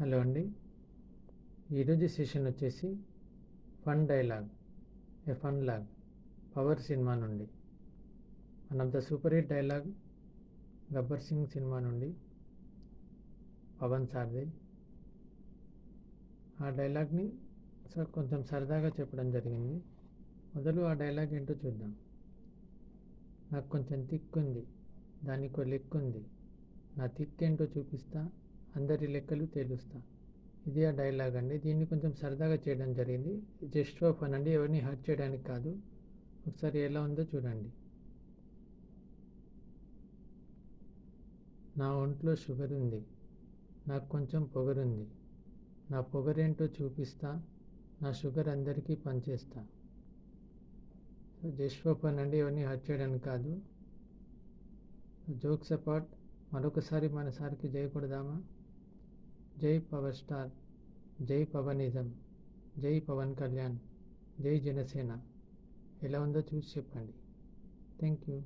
Hello అండి. ఈరోజు session వచ్చేసి ఫన్ డైలాగ్, ఏ ఫన్ లాగ్, పవర్ సినిమా నుండి one of the super hit dialogue Gabbar Singh cinema నుండి పవన్ సార్ది. ఆ డైలాగ్ని కొంచెం సరదాగా చెప్పడం జరిగింది. మొదలు ఆ డైలాగ్ ఏంటో చూద్దాం. నాకు కొంచెం తిక్కుంది, దానికి లెక్కుంది, నా తిక్కేంటో చూపిస్తా, అందరి లెక్కలు తేలుస్తా. ఇది ఆ డైలాగ్ అండి. దీన్ని కొంచెం సరదాగా చేయడం జరిగింది. జస్ట్ ఫర్ ఫన్ అండి, ఎవరిని హర్ట్ చేయడానికి కాదు. ఒకసారి ఎలా ఉందో చూడండి. నా ఒంట్లో షుగర్ ఉంది, నాకు కొంచెం పొగరుంది, నా పొగరేంటో చూపిస్తా, నా షుగర్ అందరికీ పంచేస్తా. జస్ట్ ఫర్ ఫన్ అండి, ఎవరిని హర్ట్ చేయడానికి కాదు. జోక్స్ అపార్ట్, మరొకసారి మన సార్కి జై కొడదామా. జై పవర్ స్టార్, జై పవనిజం, జై పవన్ కళ్యాణ్, జై జనసేన. ఎలా ఉందో చూసి చెప్పండి. Thank you.